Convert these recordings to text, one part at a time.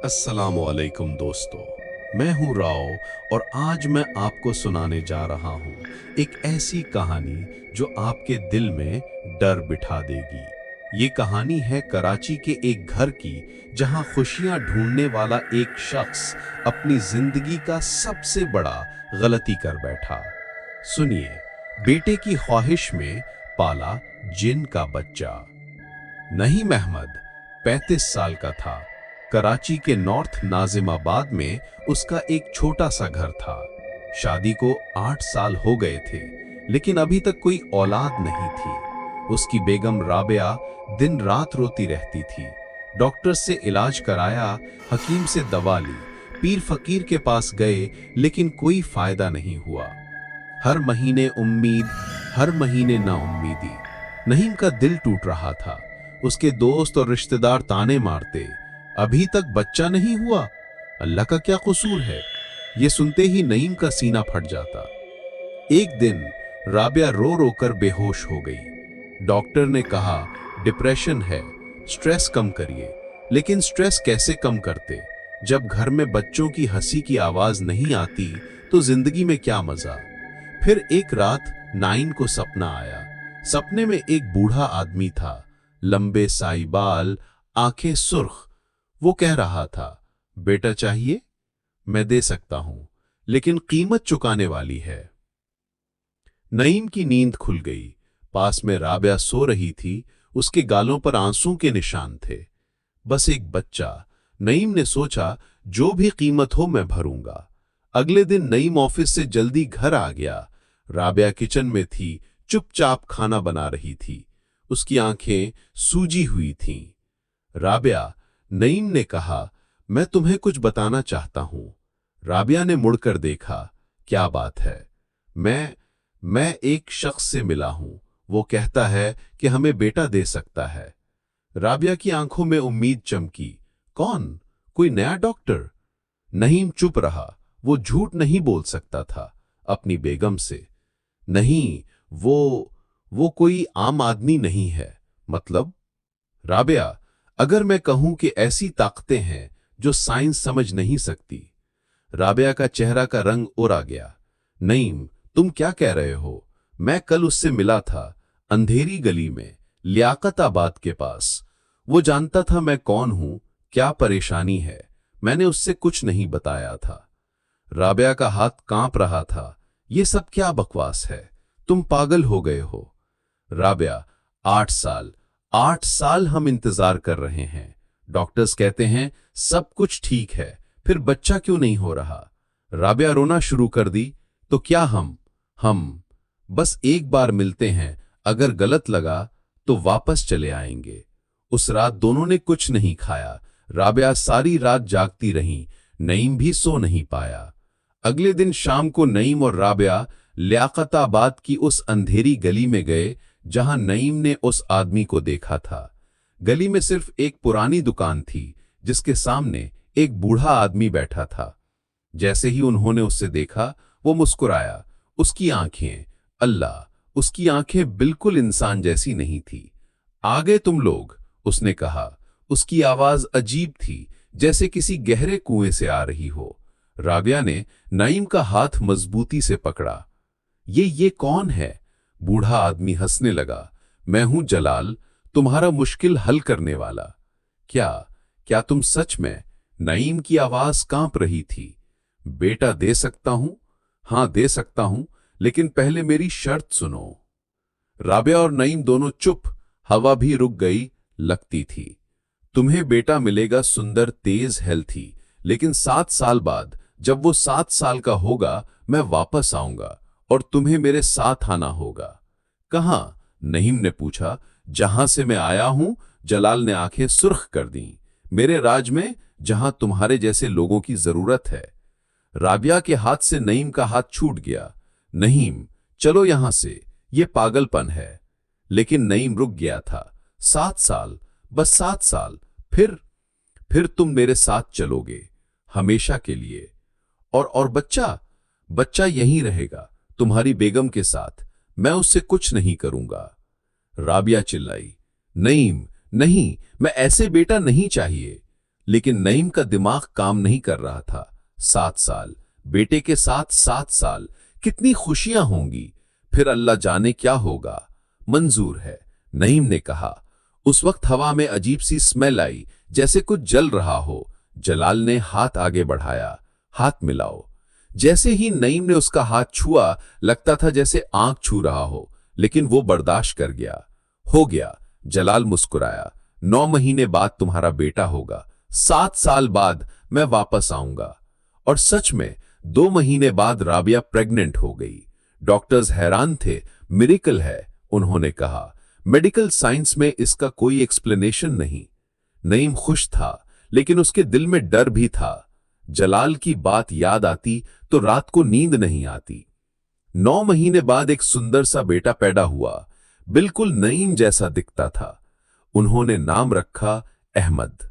अस्सलामुअलैकुम दोस्तों, मैं हूं राव और आज मैं आपको सुनाने जा रहा हूं एक ऐसी कहानी जो आपके दिल में डर बिठा देगी। ये कहानी है कराची के एक घर की, जहां खुशियां ढूंढने वाला एक शख्स अपनी जिंदगी का सबसे बड़ा गलती कर बैठा। सुनिए, बेटे की ख्वाहिश में पाला जिन का बच्चा। नईम अहमद 35 साल का था। कराची के नॉर्थ नाजिमाबाद में उसका एक छोटा सा घर था। शादी को 8 साल हो गए थे, लेकिन अभी तक कोई औलाद नहीं थी। उसकी बेगम राबिया दिन रात रोती रहती थी। डॉक्टर से इलाज कराया, हकीम से दवा ली, पीर फकीर के पास गए, लेकिन कोई फायदा नहीं हुआ। हर महीने उम्मीद, हर महीने नाउम्मीदी। नईम का दिल टूट रहा था। उसके दोस्त और रिश्तेदार ताने मारते, अभी तक बच्चा नहीं हुआ, अल्लाह का क्या कसूर है। ये सुनते ही नईम का सीना फट जाता। एक दिन राबिया रो रो कर बेहोश हो गई। डॉक्टर ने कहा डिप्रेशन है, स्ट्रेस कम करिए। लेकिन स्ट्रेस कैसे कम करते जब घर में बच्चों की हंसी की आवाज नहीं आती, तो जिंदगी में क्या मजा। फिर एक रात नाइन को सपना आया। सपने में एक बूढ़ा आदमी था, लंबे साई बाल, आंखें सुर्ख। वो कह रहा था, बेटा चाहिए, मैं दे सकता हूं, लेकिन कीमत चुकाने वाली है। नईम की नींद खुल गई। पास में राबिया सो रही थी, उसके गालों पर आंसू के निशान थे। बस एक बच्चा। नईम ने सोचा, जो भी कीमत हो मैं भरूंगा। अगले दिन नईम ऑफिस से जल्दी घर आ गया। राबिया किचन में थी, चुपचाप खाना बना रही थी। उसकी आंखें सूजी हुई थीं। राबिया, नईम ने कहा, मैं तुम्हें कुछ बताना चाहता हूं। राबिया ने मुड़कर देखा, क्या बात है। मैं एक शख्स से मिला हूं, वो कहता है कि हमें बेटा दे सकता है। राबिया की आंखों में उम्मीद चमकी। कौन? कोई नया डॉक्टर? नईम चुप रहा। वो झूठ नहीं बोल सकता था अपनी बेगम से। नहीं, वो कोई आम आदमी नहीं है। मतलब? राबिया, अगर मैं कहूं कि ऐसी ताकतें हैं जो साइंस समझ नहीं सकती। राबिया का चेहरा का रंग उड़ा गया। नईम, तुम क्या कह रहे हो? मैं कल उससे मिला था, अंधेरी गली में, लियाकताबाद के पास। वो जानता था मैं कौन हूं, क्या परेशानी है। मैंने उससे कुछ नहीं बताया था। राबिया का हाथ कांप रहा था। ये सब क्या बकवास है, तुम पागल हो गए हो। राबिया, 8 साल, 8 साल हम इंतजार कर रहे हैं। डॉक्टर्स कहते हैं सब कुछ ठीक है, फिर बच्चा क्यों नहीं हो रहा। राबिया रोना शुरू कर दी। तो क्या हम बस एक बार मिलते हैं, अगर गलत लगा तो वापस चले आएंगे। उस रात दोनों ने कुछ नहीं खाया। राबिया सारी रात जागती रही। नईम भी सो नहीं पाया। अगले दिन शाम को नईम और राबिया लियाकताबाद की उस अंधेरी गली में गए जहां नईम ने उस आदमी को देखा था। गली में सिर्फ एक पुरानी दुकान थी, जिसके सामने एक बूढ़ा आदमी बैठा था। जैसे ही उन्होंने उससे देखा, वो मुस्कुराया। उसकी आंखें, अल्लाह, उसकी आंखें बिल्कुल इंसान जैसी नहीं थी। आ गए तुम लोग, उसने कहा। उसकी आवाज अजीब थी, जैसे किसी गहरे कुएं से आ रही हो। राबिया ने नईम का हाथ मजबूती से पकड़ा। ये कौन है? बूढ़ा आदमी हंसने लगा। मैं हूं जलाल, तुम्हारा मुश्किल हल करने वाला। क्या क्या तुम सच में? नईम की आवाज कांप रही थी। बेटा दे सकता हूं, हां दे सकता हूं, लेकिन पहले मेरी शर्त सुनो। राबिया और नईम दोनों चुप। हवा भी रुक गई लगती थी। तुम्हें बेटा मिलेगा, सुंदर, तेज, हेल्थी, लेकिन 7 साल बाद, जब वो 7 साल का होगा, मैं वापस आऊंगा और तुम्हें मेरे साथ आना होगा। कहां? नईम ने पूछा। जहां से मैं आया हूं, जलाल ने आंखें सुर्ख कर दी। मेरे राज में, जहां तुम्हारे जैसे लोगों की जरूरत है। राबिया के हाथ से नईम का हाथ छूट गया। नईम, चलो यहां से, ये पागलपन है। लेकिन नईम रुक गया था। 7 साल, बस 7 साल, फिर तुम मेरे साथ चलोगे, हमेशा के लिए। और बच्चा? बच्चा यहीं रहेगा, तुम्हारी बेगम के साथ। मैं उससे कुछ नहीं करूंगा। राबिया चिल्लाई। नईम, नहीं, मैं ऐसे बेटा नहीं चाहिए। लेकिन नईम का दिमाग काम नहीं कर रहा था। 7 साल, बेटे के साथ 7 साल, कितनी खुशियां होंगी, फिर अल्लाह जाने क्या होगा। मंजूर है, नईम ने कहा। उस वक्त हवा में अजीब सी स्मेल आई, जैसे कुछ जल रहा हो। जलाल ने हाथ आगे बढ़ाया, हाथ मिलाओ। जैसे ही नईम ने उसका हाथ छुआ, लगता था जैसे आंख छू रहा हो, लेकिन वो बर्दाश्त कर गया। हो गया, जलाल मुस्कुराया। 9 महीने बाद तुम्हारा बेटा होगा, 7 साल बाद मैं वापस आऊंगा। और सच में 2 महीने बाद राबिया प्रेग्नेंट हो गई। डॉक्टर्स हैरान थे। मिरेकल है, उन्होंने कहा। मेडिकल साइंस में इसका कोई एक्सप्लेनेशन नहीं। नईम खुश था, लेकिन उसके दिल में डर भी था। जलाल की बात याद आती तो रात को नींद नहीं आती। 9 महीने बाद एक सुंदर सा बेटा पैदा हुआ, बिल्कुल नईम जैसा दिखता था। उन्होंने नाम रखा अहमद।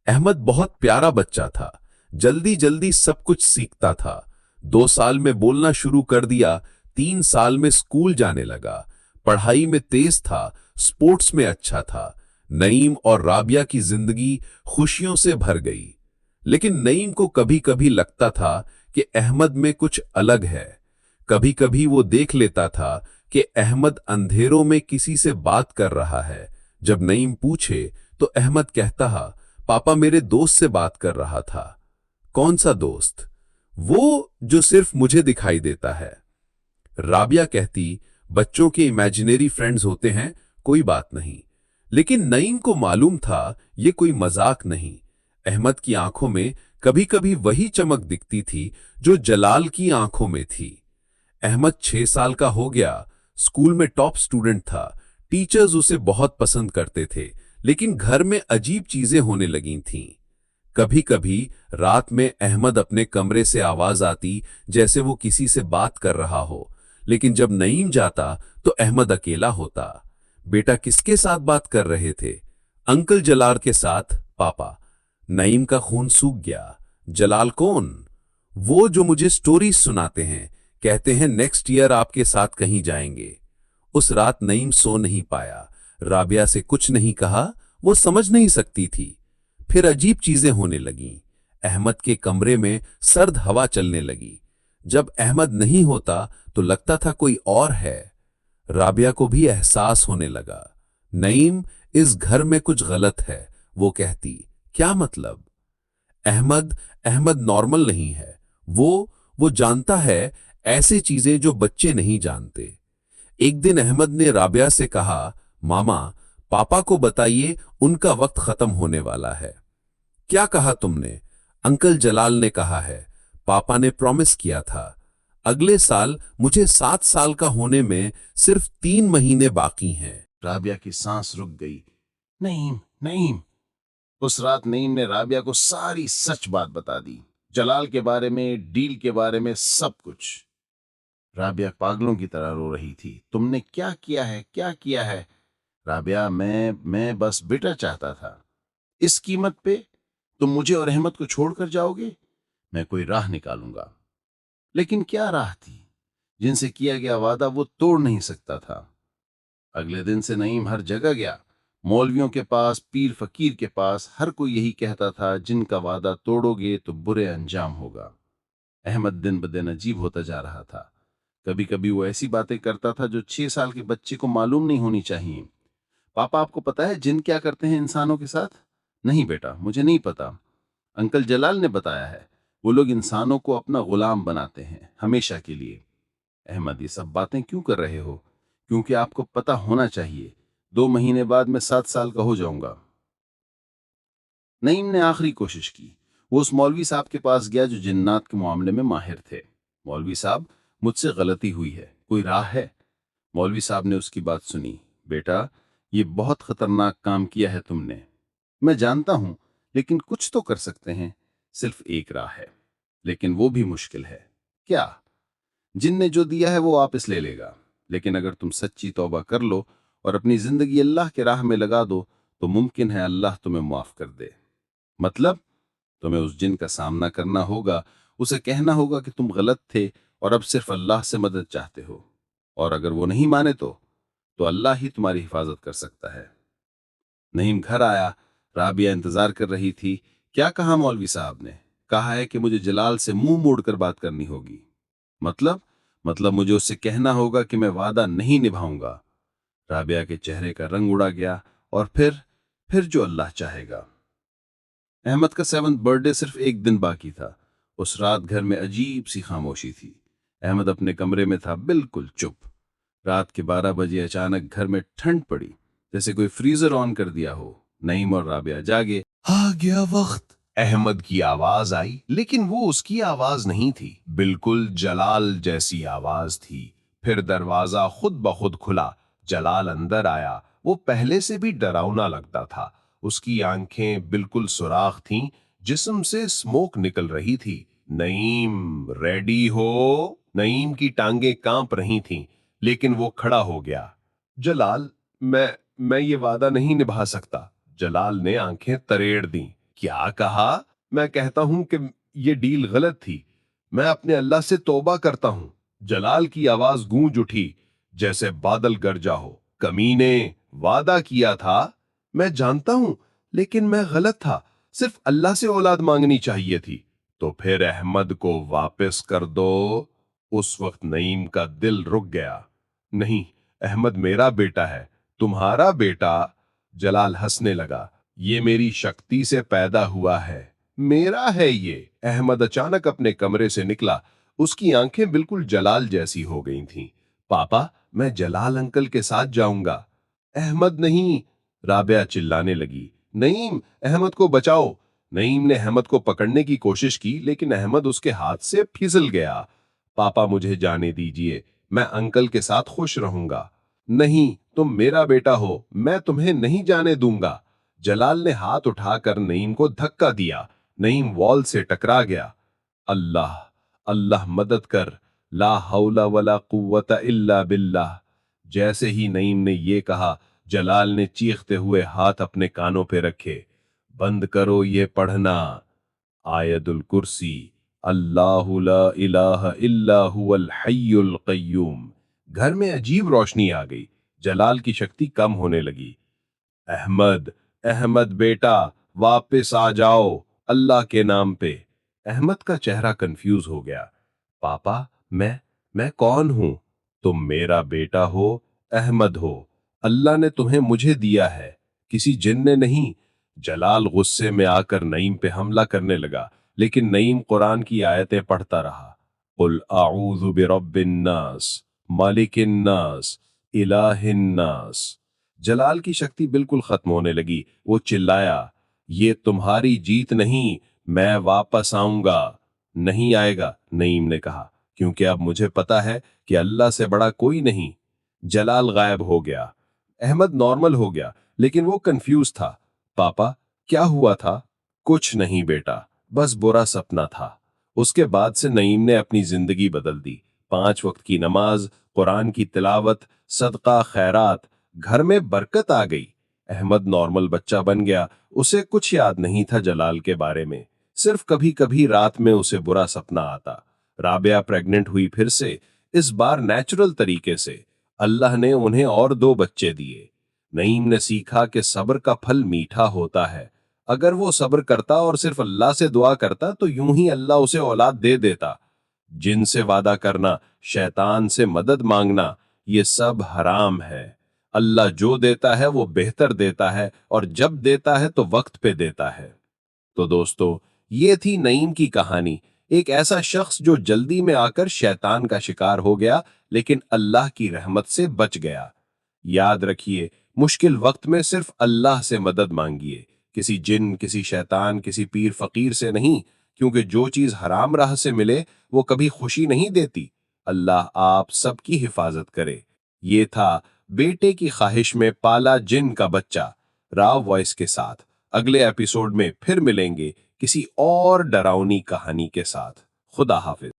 अहमद बहुत प्यारा बच्चा था, जल्दी जल्दी सब कुछ सीखता था। 2 साल में बोलना शुरू कर दिया, 3 साल में स्कूल जाने लगा, पढ़ाई में तेज था, स्पोर्ट्स में अच्छा था। नईम और राबिया की जिंदगी खुशियों से भर गई। लेकिन नईम को कभी कभी लगता था कि अहमद में कुछ अलग है। कभी कभी वो देख लेता था कि अहमद अंधेरों में किसी से बात कर रहा है। जब नईम पूछे तो अहमद कहता, पापा मेरे दोस्त से बात कर रहा था। कौन सा दोस्त? वो जो सिर्फ मुझे दिखाई देता है। राबिया कहती, बच्चों के इमेजिनरी फ्रेंड्स होते हैं, कोई बात नहीं। लेकिन नईम को मालूम था ये कोई मजाक नहीं। अहमद की आंखों में कभी कभी वही चमक दिखती थी जो जलाल की आंखों में थी। अहमद 6 साल का हो गया, स्कूल में टॉप स्टूडेंट था, टीचर्स उसे बहुत पसंद करते थे। लेकिन घर में अजीब चीजें होने लगी थीं। कभी कभी रात में अहमद अपने कमरे से आवाज आती, जैसे वो किसी से बात कर रहा हो। लेकिन जब नईम जाता तो अहमद अकेला होता। बेटा किसके साथ बात कर रहे थे? अंकल जलाल के साथ, पापा। नईम का खून सूख गया। जलाल कौन? वो जो मुझे स्टोरी सुनाते हैं, कहते हैं नेक्स्ट ईयर आपके साथ कहीं जाएंगे। उस रात नईम सो नहीं पाया। राबिया से कुछ नहीं कहा, वो समझ नहीं सकती थी। फिर अजीब चीजें होने लगीं। अहमद के कमरे में सर्द हवा चलने लगी। जब अहमद नहीं होता तो लगता था कोई और है। राबिया को भी एहसास होने लगा, नईम, इस घर में कुछ गलत है। वो कहती, क्या मतलब? अहमद अहमद नॉर्मल नहीं है। वो जानता है ऐसे चीजें जो बच्चे नहीं जानते। एक दिन अहमद ने राबिया से कहा, मामा, पापा को बताइए उनका वक्त खत्म होने वाला है। क्या कहा तुमने? अंकल जलाल ने कहा है। पापा ने प्रॉमिस किया था। अगले साल मुझे 7 साल का होने में सिर्फ 3 महीने बाकी हैं। राबिया की सांस रुक गई। नईम, नईम। उस रात नईम ने राबिया को सारी सच बात बता दी, जलाल के बारे में, डील के बारे में, सब कुछ। राबिया पागलों की तरह रो रही थी। तुमने क्या किया है, क्या किया है? राबिया, मैं बस बेटा चाहता था। इस कीमत पे तुम मुझे और अहमद को छोड़कर जाओगे? मैं कोई राह निकालूंगा। लेकिन क्या राह थी? जिनसे किया गया वादा वो तोड़ नहीं सकता था। अगले दिन से नईम हर जगह गया, मौलवियों के पास, पीर फकीर के पास। हर कोई यही कहता था, जिनका वादा तोड़ोगे तो बुरे अंजाम होगा। अहमद दिन ब दिन अजीब होता जा रहा था। कभी कभी वो ऐसी बातें करता था जो 6 साल के बच्चे को मालूम नहीं होनी चाहिए। पापा, आपको पता है जिन क्या करते हैं इंसानों के साथ? नहीं बेटा, मुझे नहीं पता। अंकल जलाल ने बताया है, वो लोग इंसानों को अपना गुलाम बनाते हैं, हमेशा के लिए। अहमद, ये सब बातें क्यों कर रहे हो? क्योंकि आपको पता होना चाहिए, 2 महीने बाद मैं 7 साल का हो जाऊंगा। नईम ने आखिरी कोशिश की। वो उस मौलवी साहब के पास गया जो जिन्नात के मामले में माहिर थे। मौलवी साहब, मुझसे गलती हुई है, कोई राह है? मौलवी साहब ने उसकी बात सुनी। बेटा, ये बहुत खतरनाक काम किया है तुमने। मैं जानता हूं, लेकिन कुछ तो कर सकते हैं। सिर्फ एक राह है, लेकिन वो भी मुश्किल है। क्या? जिन ने जो दिया है वो वापस ले लेगा। लेकिन अगर तुम सच्ची तौबा कर लो और अपनी जिंदगी अल्लाह के राह में लगा दो, तो मुमकिन है अल्लाह तुम्हें माफ कर दे। मतलब? तुम्हें उस जिन का सामना करना होगा, उसे कहना होगा कि तुम गलत थे और अब सिर्फ अल्लाह से मदद चाहते हो। और अगर वो नहीं माने तो अल्लाह ही तुम्हारी हिफाजत कर सकता है। नईम घर आया। राबिया इंतजार कर रही थी क्या कहा मौलवी साहब ने? कहा है कि मुझे जलाल से मुंह मोड़कर बात करनी होगी। मतलब मुझे उससे कहना होगा कि मैं वादा नहीं निभाऊंगा। राबिया के चेहरे का रंग उड़ा गया। और फिर जो अल्लाह चाहेगा। अहमद का 7th बर्थडे सिर्फ एक दिन बाकी था। उस रात घर में अजीब सी खामोशी थी। अहमद अपने कमरे में था, बिल्कुल चुप। रात के 12 बजे अचानक घर में ठंड पड़ी, जैसे कोई फ्रीजर ऑन कर दिया हो। नईम और राबिया जागे। आ गया वक्त। अहमद की आवाज आई, लेकिन वो उसकी आवाज नहीं थी, बिल्कुल जलाल जैसी आवाज थी। फिर दरवाजा खुद ब खुद खुला। जलाल अंदर आया। वो पहले से भी डरावना लगता था। उसकी आंखें बिल्कुल सुराख थीं, जिस्म से स्मोक निकल रही थी। नईम, रेडी हो? नईम की टांगें कांप रही थीं, लेकिन वो खड़ा हो गया। जलाल, मैं ये वादा नहीं निभा सकता। जलाल ने आंखें तरेड़ दी। क्या कहा? मैं कहता हूं कि ये डील गलत थी। मैं अपने अल्लाह से तौबा करता हूं। जलाल की आवाज गूंज उठी, जैसे बादल गरजा हो। कमीने, वादा किया था। मैं जानता हूं, लेकिन मैं गलत था। सिर्फ अल्लाह से औलाद मांगनी चाहिए थी। तो फिर अहमद को वापस कर दो। उस वक्त नईम का दिल रुक गया। नहीं, अहमद मेरा बेटा है, तुम्हारा बेटा। जलाल हंसने लगा। ये मेरी शक्ति से पैदा हुआ है, मेरा है ये। अहमद अचानक अपने कमरे से निकला। उसकी आंखें बिल्कुल जलाल जैसी हो गई थीं। पापा, मैं जलाल अंकल के साथ जाऊंगा। अहमद नहीं, राबिया चिल्लाने लगी। नईम, अहमद को बचाओ। नईम ने अहमद को पकड़ने की कोशिश की, लेकिन अहमद उसके हाथ से फिसल गया। पापा, मुझे जाने दीजिए, मैं अंकल के साथ खुश रहूंगा। नहीं, तुम मेरा बेटा हो, मैं तुम्हें नहीं जाने दूंगा। जलाल ने हाथ उठाकर नईम को धक्का दिया। नईम वॉल से टकरा गया। अल्लाह, अल्लाह मदद कर। ला हौला वला कुव्वता इल्ला बिल्लाह। जैसे ही नईम ने ये कहा, जलाल ने चीखते हुए हाथ अपने कानों पे रखे। बंद करो ये पढ़ना। आयतुल कुर्सी। अल्लाहु ला इलाहा इल्ला हुवल हय्युल कय्यूम। घर में अजीब रोशनी आ गई। जलाल की शक्ति कम होने लगी। अहमद, अहमद बेटा, वापस आ जाओ, अल्लाह के नाम पे। अहमद का चेहरा कंफ्यूज हो गया। पापा, मैं कौन हूं? तुम मेरा बेटा हो, अहमद हो। अल्लाह ने तुम्हें मुझे दिया है, किसी जिन ने नहीं। जलाल गुस्से में आकर नईम पे हमला करने लगा, लेकिन नईम कुरान की आयतें पढ़ता रहा। कुल आऊज़ु बिरब्बिन नास, मालिकिन नास, इलाहिन नास। जलाल की शक्ति बिल्कुल खत्म होने लगी। वो चिल्लाया, ये तुम्हारी जीत नहीं, मैं वापस आऊंगा। नहीं आएगा, नईम ने कहा, क्योंकि अब मुझे पता है कि अल्लाह से बड़ा कोई नहीं। जलाल गायब हो गया। अहमद नॉर्मल हो गया, लेकिन वो कंफ्यूज था। पापा, क्या हुआ था? कुछ नहीं बेटा, बस बुरा सपना था। उसके बाद से नईम ने अपनी जिंदगी बदल दी। 5 वक्त की नमाज, कुरान की तिलावत, सदका खैरात, घर में बरकत आ गई। अहमद नॉर्मल बच्चा बन गया। उसे कुछ याद नहीं था जलाल के बारे में। सिर्फ कभी कभी रात में उसे बुरा सपना आता। राबिया प्रेग्नेंट हुई फिर से, इस बार नेचुरल तरीके से। अल्लाह ने उन्हें और 2 बच्चे दिए। नईम ने सीखा कि सब्र का फल मीठा होता है। अगर वो सब्र करता और सिर्फ अल्लाह से दुआ करता, तो यूं ही अल्लाह उसे औलाद दे देता। जिन से वादा करना, शैतान से मदद मांगना, ये सब हराम है। अल्लाह जो देता है वो बेहतर देता है, और जब देता है तो वक्त पे देता है। तो दोस्तों, ये थी नईम की कहानी। एक ऐसा शख्स जो जल्दी में आकर शैतान का शिकार हो गया, लेकिन अल्लाह की रहमत से बच गया। याद रखिए, मुश्किल वक्त में सिर्फ अल्लाह से मदद मांगिए। किसी जिन, किसी शैतान, किसी पीर फकीर से नहीं, क्योंकि जो चीज हराम राह से मिले वो कभी खुशी नहीं देती। अल्लाह आप सबकी हिफाजत करे। ये था बेटे की ख्वाहिश में पाला जिन का बच्चा, राव वॉइस के साथ। अगले एपिसोड में फिर मिलेंगे किसी और डरावनी कहानी के साथ। खुदा हाफिज।